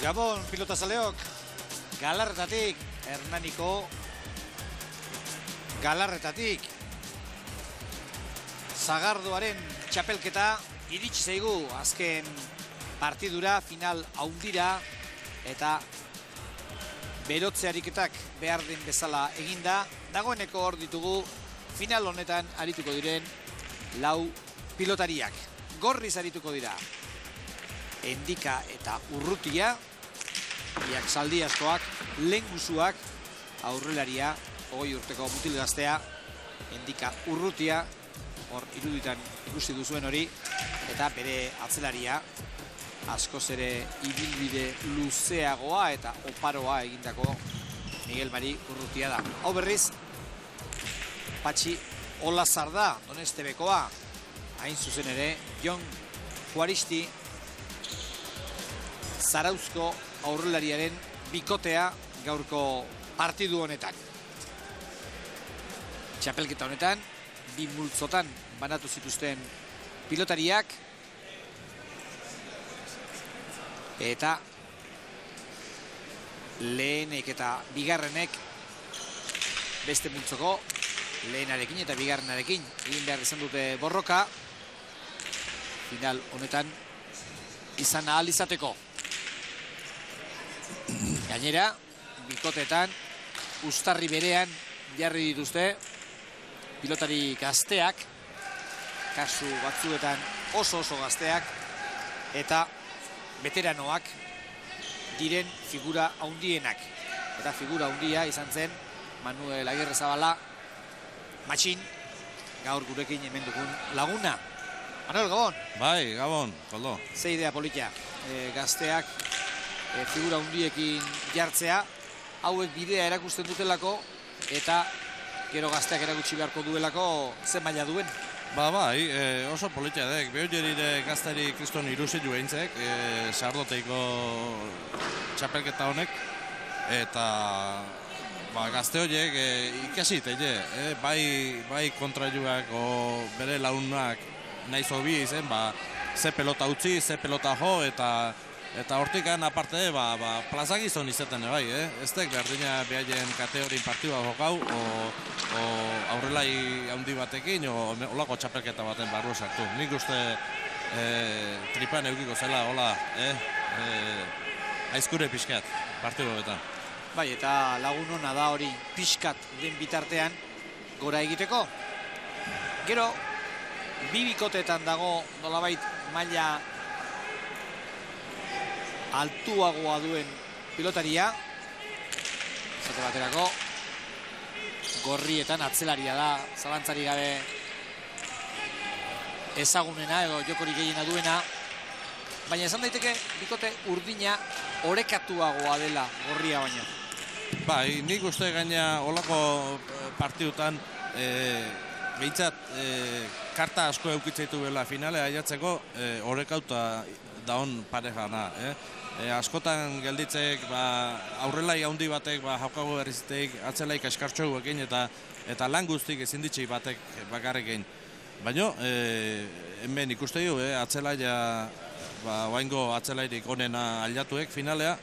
Gabon, pilotazaleok, Galarretatik, Hernaniko Galarretatik, Sagardoaren txapelketa iritsi zaigu azken partidura, final haundira, eta berotze ariketak behar den bezala eginda. Dagoeneko hor ditugu final honetan arituko diren lau pilotariak. Gorriz arituko dira Endika eta Urrutia, biak zaldi askoak, Lengusuak, aurrelaria, 20 urteko mutil gaztea, Endika Urrutia, hor iruditan ikusi duzuen hori, eta bere atzelaria, askoz ere ibilbide luzeagoa eta oparoa egindako Miguel Mari Urrutia da. Hau berriz, Patxi Olazar da, Donestebekoa, hain zuzen ere, Jon Juaristi, Zarauzko aurrelariaren bikotea gaurko partidu honetan. Txapelketa honetan, bi multzotan banatu zituzten pilotariak, eta lehenek eta bigarrenek beste multzoko lehenarekin eta bigarrenarekin egin behar izan dute borroka final honetan izan ahal izateko. Gainera, bikotetan uztarri berean jarri dituzte pilotari gazteak, kasu batzuetan oso gazteak, eta veteranoak diren figura haundienak. Eta figura haundia izan zen Manuel Agirrezabala, Matxin, gaur gurekin hemen dugun laguna. Manuel, Gabon. Bai, Gabon, koldo. Ze idea politia, gazteak figura haundiekin jartzea, hauek bidea erakusten dutelako, eta gero gazteak erakutsi beharko duelako zen maila duen. Bai, oso politia dek. Behogerire gaztari kriston iruzilu egintzek, sardoteiko txapelketa honek, eta gazte horiek ikasit, bai kontrailuak o bere launak nahi zobi izen, ze pelota utzi, ze pelota jo, eta hortikan aparte, plazagizon izaten, bai, ez dek berdina behaien kategorin partidua jokau, o aurrelai handi batekin, o olako txapelketa baten barru sartu. Nik uste tripan eukiko zela, hola, aizkure pixkat, partidu betan. Bai, eta lagun hona da hori pixkat den bitartean gora egiteko. Gero, bi bikotetan dago nolabait maila altuagoa duen pilotaria. Zate baterako, gorrietan atzelaria da, zalantzari gabe ezagunena edo jokori gehiena duena. Baina esan daiteke bikote urdina orekatuagoa dela gorria baino. Bai, nik uste gaina olako partidutan behintzat karta asko eukitzeitu bela finale aiatzeko orekauta daun parejana. Askotan gelditzek aurrelai handi batek jaukago berrizitek atzelaik eskartxoguekin eta lan guztik ezin ditxik batek bakarrekin. Baina hemen ikuste du atzelaia oaingo atzelairik onena aldatuek finalea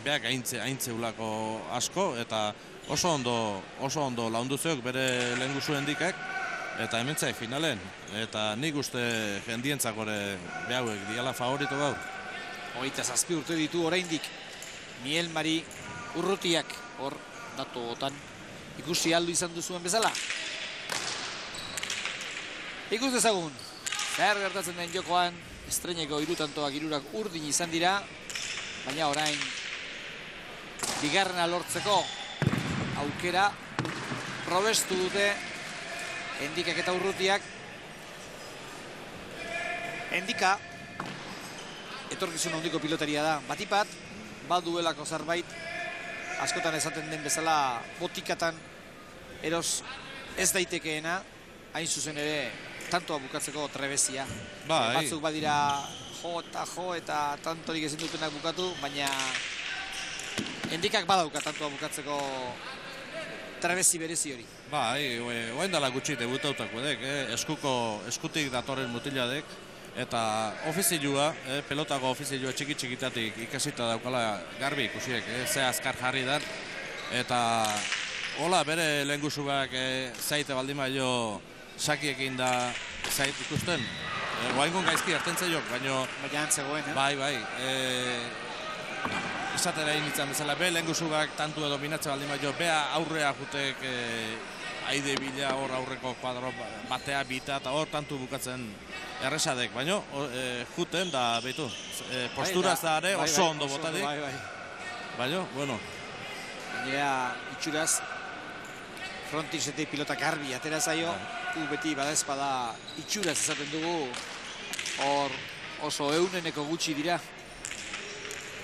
beak aintzeulako asko eta oso ondo laundu zeok bere lehen guzuen dikak eta hemen zaik finalen eta nik uste jendientzakore behauek diala favorito gaur. 27 urte ditu oraindik Miguel Mari Urrutiak, hor datotan ikusi aldu izan duzuen bezala. Ikus dezagun, zer gertatzen den jokoan, estreineko irutantoak irurak urdin izan dira, baina orain bigarrena lortzeko aukera probestu dute Endikak eta Urrutiak. Endika etorkizun handiko pilotaria da, batipat, baduelako zerbait, askotan esaten den bezala botikatan eros ez daitekeena, hain zuzen ere tantoa bukatzeko trebezia. Batzuk badira jo eta tantorik ezin dutenak bukatu, baina Endikak badauka tantoa bukatzeko trebezi berezi hori. Oain dala gutxi debutautako edek, eskutik datorren mutiladek, eta ofizilua, pelotako ofizilua txiki-txikitatik ikasita daukala garbi ikusiek, ze azkar jarri da, eta hola bere lehengusubak zaite baldin baino sakiekin da zait ikusten. Oaingon gaizki hartzen zeiok, baina antzegoen, bai. Izatera initzen bezala, be lehengusubak tantu edo minatze baldin baino, bea aurrea jutek aide bila hor aurreko kuadro batea bita eta hor tantu bukatzen erresadek, baina juten da behitu. Posturaz da ere oso ondo botadik. Baina, bueno. Gainera itxuraz frontisetik pilota garbi atera zaio, beti badaezpada itxuraz esaten dugu, hor oso euneneko gutxi dira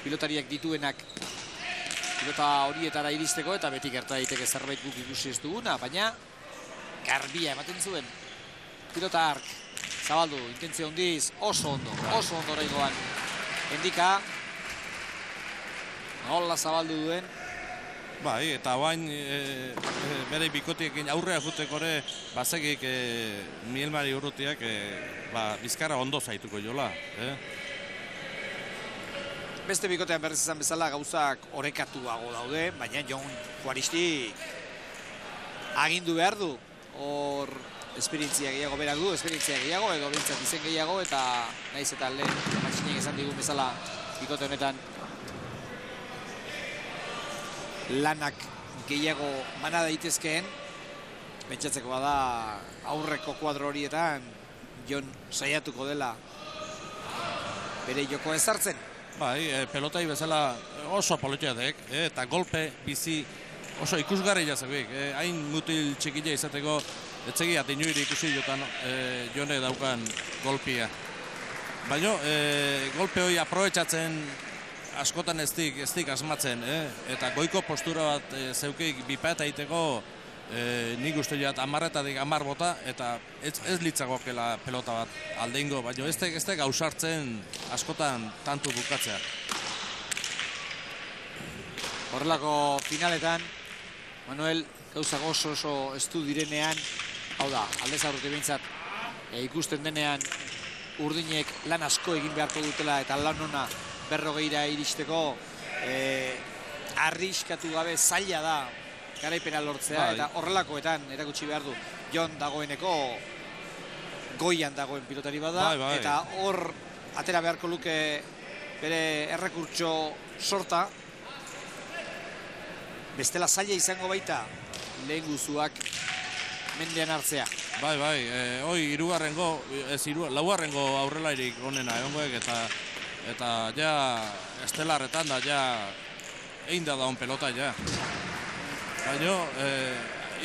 pilotariak dituenak pilota horietara iristeko, eta beti gerta daiteke zerbait guk ikusi ez duguna, baina garbia ematen zuen pilota ark zabaldu, intentzio hondiz, oso ondo oraingoan Endika nola zabaldu duen. Bai, eta bain bere bikotiekin aurrea jutekore bazegik Mielmari Urrutiak bizkarra ondo zaituko jola. Beste bikotean berriz izan bezala gauzak orekatuago daude, baina Jon Juaristi agindu behar du. Hor esperientzia gehiago berak du, esperientzia gehiago edo bintzat izen gehiago, eta naiz eta lehen matxinek esan digun bezala bikote honetan lanak gehiago mana daitezkeen, pentsatzeko bada aurreko kuadro horietan Jon saiatuko dela bere joko ezartzen. Bai, pelotai bezala oso politiatek, eta golpe bizi oso ikusgarri jazabik. Hain mutil txikila izateko, etzegiat inuiri ikusi jotan Jone daukan golpia. Baina, golpe hori aprobetxatzen askotan ez dik asmatzen, eta goiko postura bat zeukeik bipaeta egiteko, nik uste jat 10-etatik 10 bota, eta ez litzagokela pelota bat aldeingo, baina ez tek gauzartzen askotan tantu bukatzea. Horrelako finaletan, Manuel, gauzak oso estu direnean, hau da, aldez aurretik behintzat, ikusten denean urdinek lan asko egin beharko dutela eta lan ona 40 iristeko, arriskatu gabe zaila da garaipena lortzea, eta horrelakoetan erakutsi behar du Jon dagoeneko goian dagoen pilotari bada, eta hor atera beharko luke bere errekurtso sorta, bestela zaila izango baita lehen guzuak mendean hartzea. Bai, hoi laugarrengo aurrelairik onena egongoek, eta ja estelarretan da ja egin da daun pelota ja. Baina,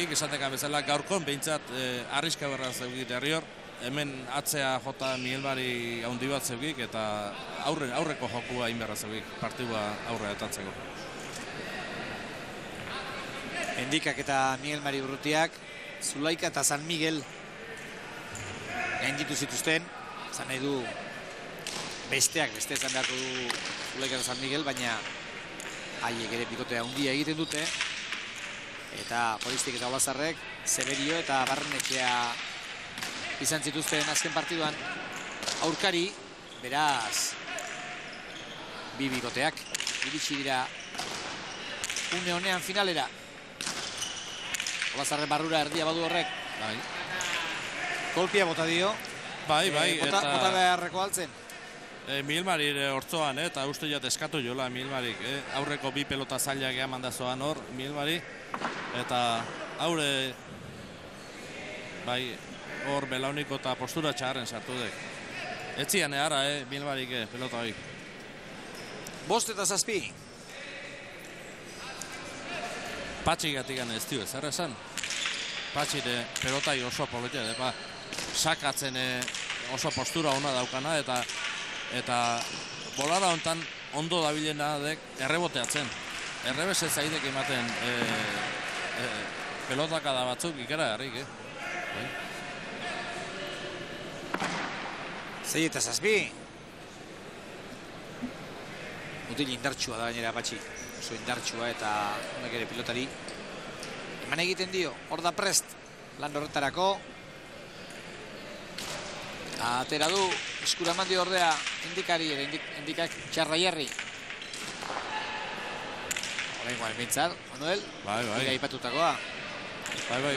ik esatekan bezala gaurkon behintzat arriska berra zeugit herri hor, hemen atzea jota Mielmari handi bat zeugik, eta aurreko jokua inberra zeugik, partidua aurre atatzeko. Endikak eta Mielmari Urrutiak, Zulaika eta San Miguel gainditu zituzten, zan nahi du beste izan beharko du Zulaika eta San Miguel, baina haiek ere bikotea handia egiten dute, eta Juaristik eta Olazarrek Severio eta Barrenetxea izan zituzten azken partiduan aurkari, beraz bi bikoteak iritsi dira une honean finalera. Olazarren barrura erdia badu horrek. Kolpia bota dio. Bai, bota beharreko altzen. Mielmari hortzoan, eta uste jat eskatu jola Mielmarik. Aurreko bi pelota zailak eman dazoan hor, Mielmari. Eta aurre, bai, hor belauniko eta postura txarren sartu dek. Etzian ara, Mielmarik pelota hori. 5 eta 7. Patxik atigan ez dio, zer esan? Patxire pelotai oso politia, sakatzen oso postura ona daukana, eta bolara hontan ondo dabilena dek erreboteatzen. Errebese zaidek ematen pelotaka da batzuk ikera garrik, 6 eta 7. Mutil indartsua da gainera Patxi. Oso indartsua, eta honek ere pilotari eman egiten dio, hor da prest lan horretarako. Atera du Eskura mandi ordea indikari, indikak txarra jarri. Horrengoan bintzat, Manuel. Bai. Ega ipatutakoa. Bai,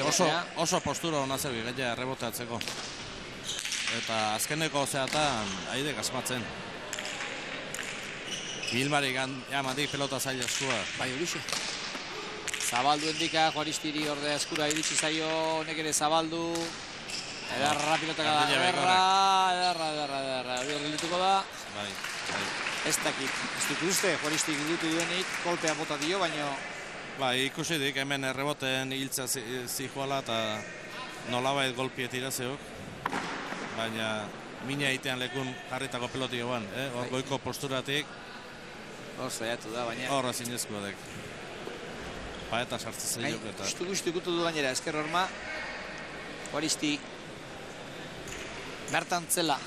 oso postura hona zebi, gaila errebotatzeko. Eta azkeneko zeatan, haidek asmatzen. Gilmarik amatik pelota zaila eskua. Bai, horixe. Zabaldu endika, Juaristiri ordea eskura iritsi zaio, honek ere zabaldu. Edarra pilotaka da, edarra. Hori horrelituko da. Bai. Ez dakit, ez dut uste, Juaristik dutu duenik, kolpea bota dio, baina... Bai, ikusi dik, hemen erreboten hiltza zijoala eta nolabait golpiet irazeok. Baina mina egitean lekun jarritako peloti goban, hor goiko posturatik. Hor zaiatu da, baina... Horra zinezkoa dek. Paeta sartzen zailok eta... Gustu ikutu du gainera, esker horma. Juaristi bertan zela.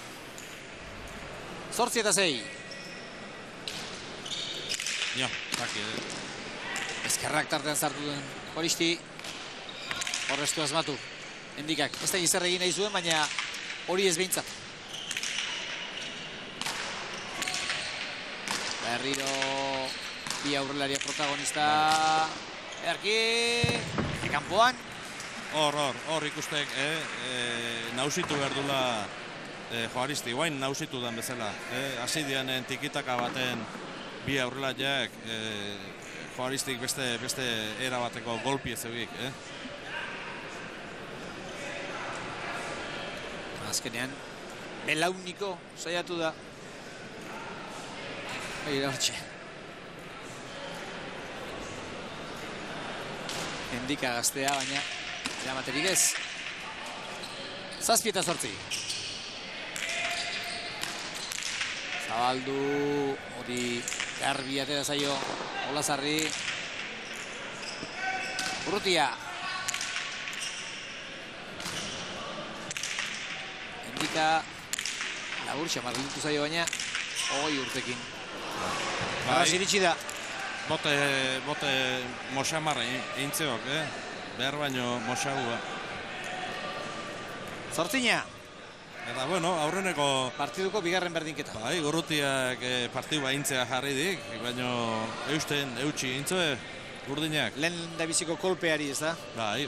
8-6. Jo, zaki, Ezkerrak tartean zartu duen Juaristi. Horreztu asmatu. Endikak, ez da gizarra egin nahi zuen, baina hori ez behintzat. Berriro bi aurrelaria protagonista. Erki, kanpoan. Hor ikustek, nausitu behar dula Juaristi, guain nausitu den bezala. Hasi dianen tikitaka baten bi aurrelariak Juaristik beste era bateko golpi ez egik. Azkenean, belauniko saiatu da. Egira hortxe. Endika gaztea, baina eramaterik ez. 7-8. Zabaldu, hori garbi atera zaio, Olazarri. Urrutia. Endika, labur xamar ditu zaio baina, urtekin. Arras iritsi da. Bote moxamarra intzeok, behar baino moxagua. Zortzina. Eta bueno, aurreneko... Partiduko bigarren berdinketa. Bai, Gorrutiak partidu intzea jarri dik, baino eutxi intzoe urdinak. Lehen da biziko kolpeari ez da? Bai.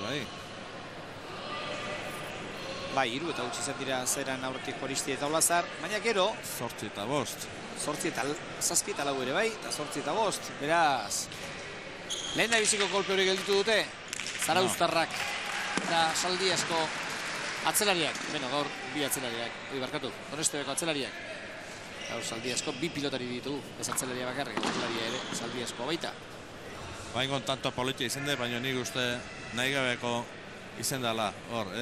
Bai, 3 eta utzi dira zeran aurretik Juaristi eta Olazar, baina gero... 8 eta 5. 8 eta 7 eta 4 ere bai, eta 8 eta 5, beraz... Lehen da biziko kolpe hori gelditu dute, Zarauztarrak eta saldi asko atzelariak, gaur bi atzelariak, barkatu, Donostebeko atzelariak. Gaur saldi asko bi pilotari ditu, ez atzelaria bakarrik, atzelaria ere, saldi asko baita. Baingon tanto politia izende, baina nik uste nahi gabeko izendala, hor,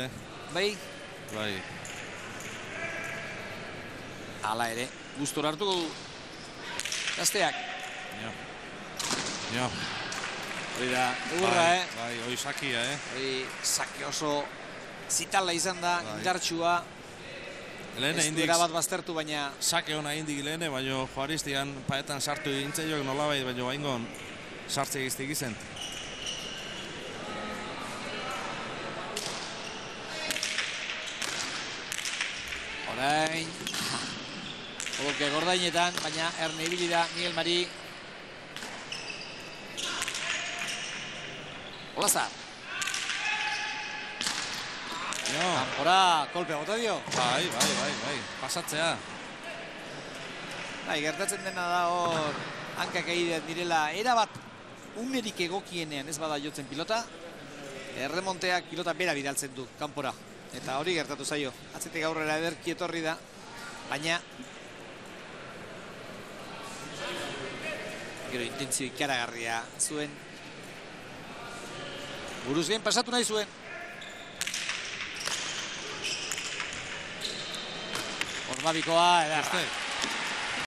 Bai? Bai. Hala ere, gustora hartuko du. Gazteak. Jo. Hori da, urra, Bai, hori sakia, Hori sake oso zitala izan da, indartsua. Ez duera bat baztertu, baina... Sake hona indik lehene, baina Juaristian paetan sartu dintzeiok nolabait, baina baingon sartze egiztik izen. Orain... Odolke gordainetan, baina erne ibili da Miguel Mari. Olazar. Kanpora, kolpea bota dio. Bai, pasatzea. Bai, gertatzen dena da hor hankak egitean direla erabat unerik egokienean ez bada jotzen pilota. Erremonteak pilota bera bidaltzen du, kanpora. Eta hori gertatu zaio. Atzetik aurrera ederki etorri da, baina gero intentzio ikaragarria zuen. Buruz gen pasatu nahi zuen. Orbabikoa, edarra.